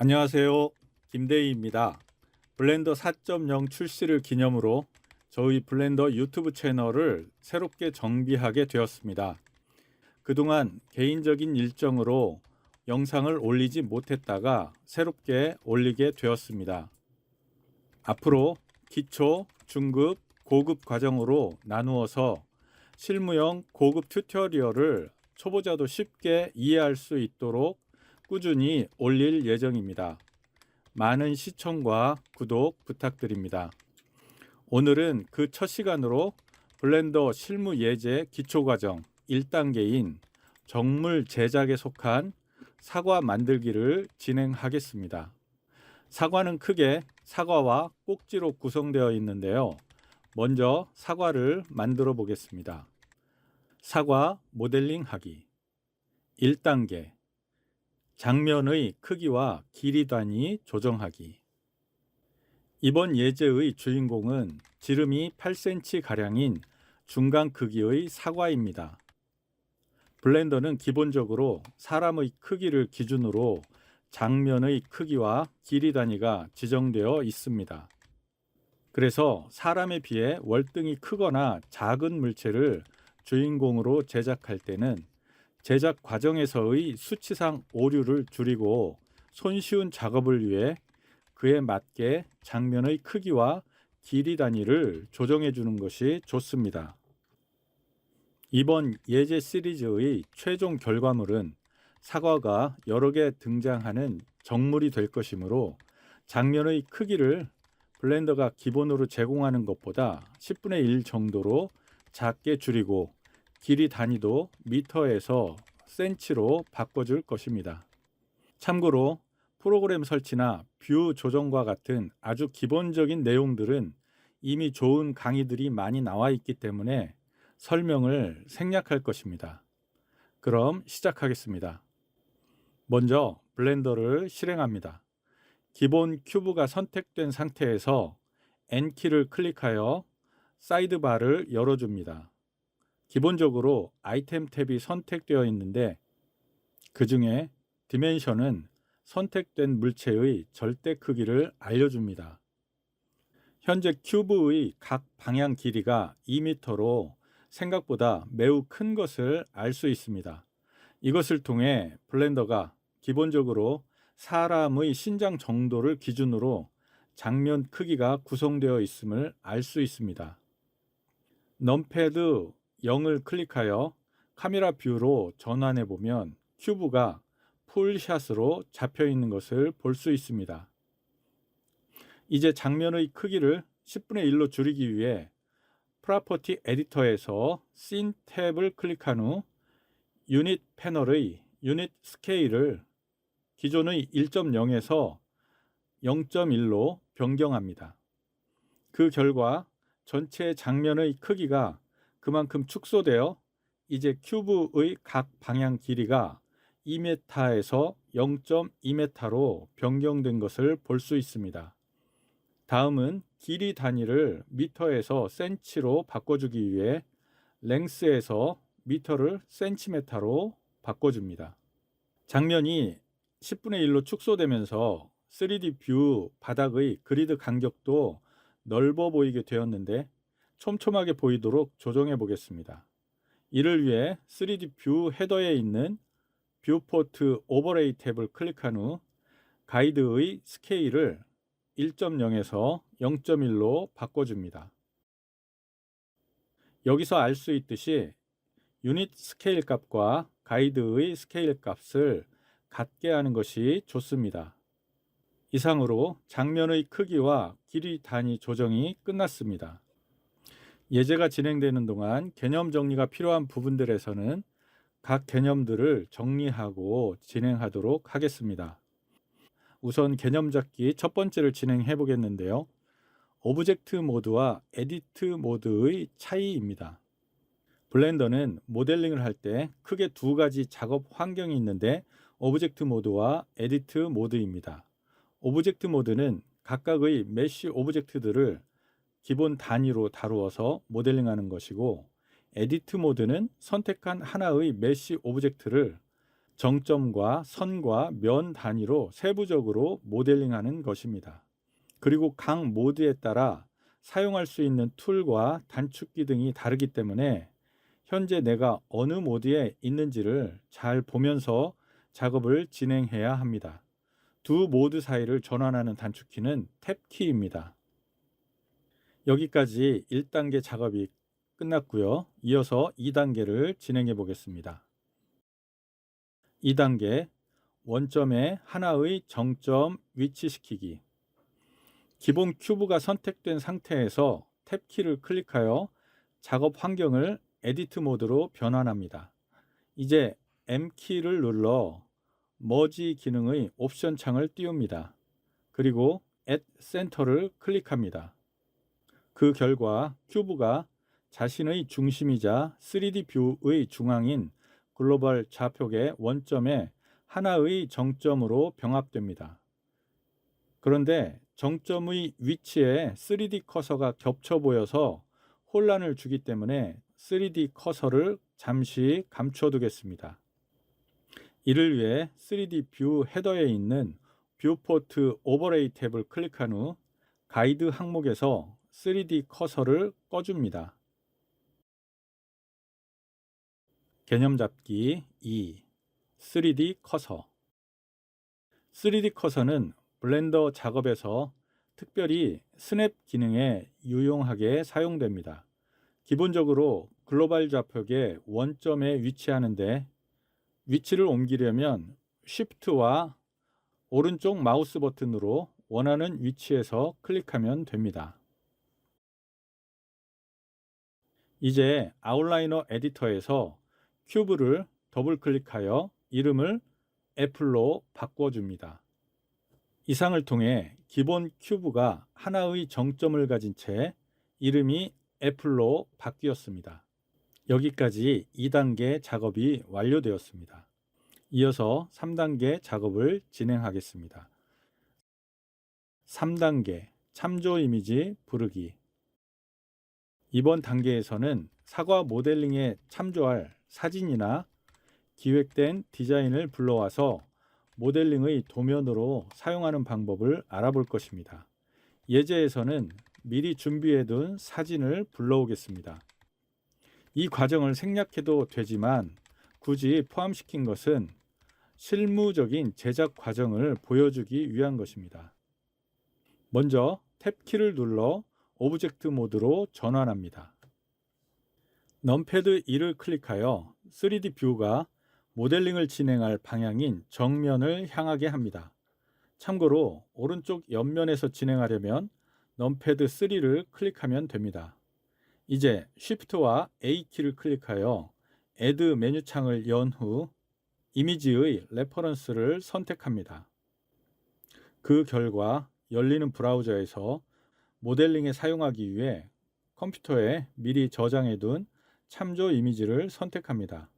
안녕하세요. 김대희입니다. 블렌더 4.0 출시를 기념으로 저희 블렌더 유튜브 채널을 새롭게 정비하게 되었습니다. 그동안 개인적인 일정으로 영상을 올리지 못했다가 새롭게 올리게 되었습니다. 앞으로 기초, 중급, 고급 과정으로 나누어서 실무용 고급 튜토리얼을 초보자도 쉽게 이해할 수 있도록 꾸준히 올릴 예정입니다. 많은 시청과 구독 부탁드립니다. 오늘은 그 첫 시간으로 블렌더 실무 예제 기초과정 1단계인 정물 제작에 속한 사과 만들기를 진행하겠습니다. 사과는 크게 사과와 꼭지로 구성되어 있는데요. 먼저 사과를 만들어 보겠습니다. 사과 모델링 하기 1단계 장면의 크기와 길이 단위 조정하기. 이번 예제의 주인공은 지름이 8cm가량인 중간 크기의 사과입니다. 블렌더는 기본적으로 사람의 크기를 기준으로 장면의 크기와 길이 단위가 지정되어 있습니다. 그래서 사람에 비해 월등히 크거나 작은 물체를 주인공으로 제작할 때는 제작 과정에서의 수치상 오류를 줄이고 손쉬운 작업을 위해 그에 맞게 장면의 크기와 길이 단위를 조정해 주는 것이 좋습니다. 이번 예제 시리즈의 최종 결과물은 사과가 여러 개 등장하는 정물이 될 것이므로 장면의 크기를 블렌더가 기본으로 제공하는 것보다 10분의 1 정도로 작게 줄이고 길이 단위도 미터에서 센치로 바꿔줄 것입니다. 참고로 프로그램 설치나 뷰 조정과 같은 아주 기본적인 내용들은 이미 좋은 강의들이 많이 나와 있기 때문에 설명을 생략할 것입니다. 그럼 시작하겠습니다. 먼저 블렌더를 실행합니다. 기본 큐브가 선택된 상태에서 N키를 클릭하여 사이드바를 열어줍니다. 기본적으로 아이템 탭이 선택되어 있는데 그 중에 디멘션은 선택된 물체의 절대 크기를 알려줍니다. 현재 큐브의 각 방향 길이가 2m로 생각보다 매우 큰 것을 알 수 있습니다. 이것을 통해 블렌더가 기본적으로 사람의 신장 정도를 기준으로 장면 크기가 구성되어 있음을 알 수 있습니다. 넘패드 0을 클릭하여 카메라 뷰로 전환해 보면 큐브가 풀샷으로 잡혀 있는 것을 볼 수 있습니다. 이제 장면의 크기를 10분의 1로 줄이기 위해 프로퍼티 에디터에서 씬 탭을 클릭한 후 유닛 패널의 유닛 스케일을 기존의 1.0에서 0.1로 변경합니다. 그 결과 전체 장면의 크기가 그만큼 축소되어 이제 큐브의 각 방향 길이가 2m에서 0.2m로 변경된 것을 볼 수 있습니다. 다음은 길이 단위를 미터에서 센치로 바꿔주기 위해 랭스에서 미터를 센티미터로 바꿔줍니다. 장면이 10분의 1로 축소되면서 3D 뷰 바닥의 그리드 간격도 넓어 보이게 되었는데 촘촘하게 보이도록 조정해 보겠습니다. 이를 위해 3D 뷰 헤더에 있는 뷰포트 오버레이 탭을 클릭한 후 가이드의 스케일을 1.0에서 0.1로 바꿔줍니다. 여기서 알 수 있듯이 유닛 스케일 값과 가이드의 스케일 값을 같게 하는 것이 좋습니다. 이상으로 장면의 크기와 길이 단위 조정이 끝났습니다. 예제가 진행되는 동안 개념 정리가 필요한 부분들에서는 각 개념들을 정리하고 진행하도록 하겠습니다. 우선 개념 잡기 첫 번째를 진행해 보겠는데요. 오브젝트 모드와 에디트 모드의 차이입니다. 블렌더는 모델링을 할 때 크게 두 가지 작업 환경이 있는데 오브젝트 모드와 에디트 모드입니다. 오브젝트 모드는 각각의 메쉬 오브젝트들을 기본 단위로 다루어서 모델링하는 것이고 에디트 모드는 선택한 하나의 메쉬 오브젝트를 정점과 선과 면 단위로 세부적으로 모델링하는 것입니다. 그리고 각 모드에 따라 사용할 수 있는 툴과 단축키 등이 다르기 때문에 현재 내가 어느 모드에 있는지를 잘 보면서 작업을 진행해야 합니다. 두 모드 사이를 전환하는 단축키는 탭키입니다. 여기까지 1단계 작업이 끝났고요. 이어서 2단계를 진행해 보겠습니다. 2단계 원점에 하나의 정점 위치시키기. 기본 큐브가 선택된 상태에서 탭키를 클릭하여 작업 환경을 에디트 모드로 변환합니다. 이제 M키를 눌러 머지 기능의 옵션 창을 띄웁니다. 그리고 Add Center를 클릭합니다. 그 결과 큐브가 자신의 중심이자 3D 뷰의 중앙인 글로벌 좌표계 원점에 하나의 정점으로 병합됩니다. 그런데 정점의 위치에 3D 커서가 겹쳐 보여서 혼란을 주기 때문에 3D 커서를 잠시 감춰두겠습니다. 이를 위해 3D 뷰 헤더에 있는 뷰포트 오버레이 탭을 클릭한 후 가이드 항목에서 3D 커서를 꺼줍니다. 개념 잡기 2. 3D 커서. 3D 커서는 블렌더 작업에서 특별히 스냅 기능에 유용하게 사용됩니다. 기본적으로 글로벌 좌표계 원점에 위치하는데 위치를 옮기려면 Shift와 오른쪽 마우스 버튼으로 원하는 위치에서 클릭하면 됩니다. 이제 아웃라이너 에디터에서 큐브를 더블 클릭하여 이름을 애플로 바꿔줍니다. 이상을 통해 기본 큐브가 하나의 정점을 가진 채 이름이 애플로 바뀌었습니다. 여기까지 2단계 작업이 완료되었습니다. 이어서 3단계 작업을 진행하겠습니다. 3단계 참조 이미지 부르기. 이번 단계에서는 사과 모델링에 참조할 사진이나 기획된 디자인을 불러와서 모델링의 도면으로 사용하는 방법을 알아볼 것입니다. 예제에서는 미리 준비해둔 사진을 불러오겠습니다. 이 과정을 생략해도 되지만 굳이 포함시킨 것은 실무적인 제작 과정을 보여주기 위한 것입니다. 먼저 탭키를 눌러 오브젝트 모드로 전환합니다. 넘패드 2를 클릭하여 3D 뷰가 모델링을 진행할 방향인 정면을 향하게 합니다. 참고로 오른쪽 옆면에서 진행하려면 넘패드 3를 클릭하면 됩니다. 이제 Shift와 A키를 클릭하여 Add 메뉴 창을 연 후 이미지의 레퍼런스를 선택합니다. 그 결과 열리는 브라우저에서 모델링에 사용하기 위해 컴퓨터에 미리 저장해둔 참조 이미지를 선택합니다.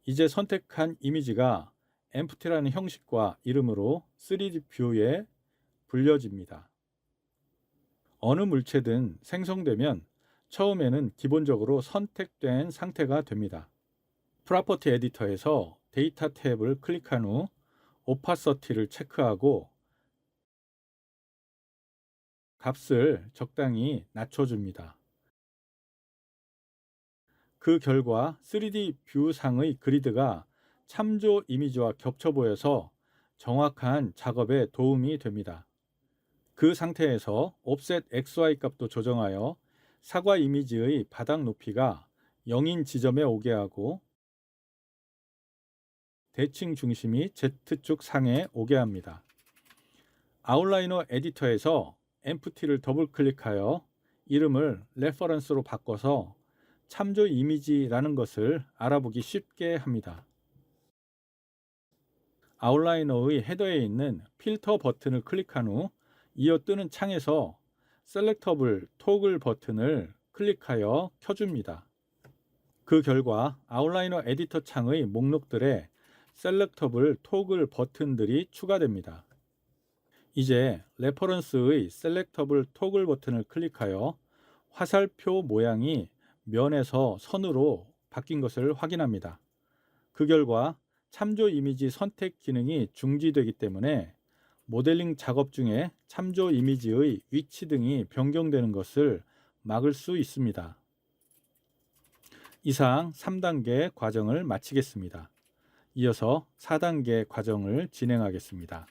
이제 선택한 이미지가 Empty라는 형식과 이름으로 3D 뷰에 불려집니다. 어느 물체든 생성되면 처음에는 기본적으로 선택된 상태가 됩니다. 프로퍼티 에디터에서 데이터 탭을 클릭한 후 오파서티를 체크하고 값을 적당히 낮춰줍니다. 그 결과 3D 뷰 상의 그리드가 참조 이미지와 겹쳐 보여서 정확한 작업에 도움이 됩니다. 그 상태에서 옵셋 XY 값도 조정하여 사과 이미지의 바닥 높이가 0인 지점에 오게 하고 대칭 중심이 Z축 상에 오게 합니다. 아웃라이너 에디터에서 Empty를 더블 클릭하여 이름을 레퍼런스로 바꿔서 참조 이미지라는 것을 알아보기 쉽게 합니다. 아웃라이너의 헤더에 있는 필터 버튼을 클릭한 후 이어 뜨는 창에서 셀렉터블 토글 버튼을 클릭하여 켜줍니다. 그 결과 아웃라이너 에디터 창의 목록들에 셀렉터블 토글 버튼들이 추가됩니다. 이제 레퍼런스의 셀렉터블 토글 버튼을 클릭하여 화살표 모양이 면에서 선으로 바뀐 것을 확인합니다. 그 결과 참조 이미지 선택 기능이 중지되기 때문에 모델링 작업 중에 참조 이미지의 위치 등이 변경되는 것을 막을 수 있습니다. 이상 3단계 과정을 마치겠습니다. 이어서 4단계 과정을 진행하겠습니다.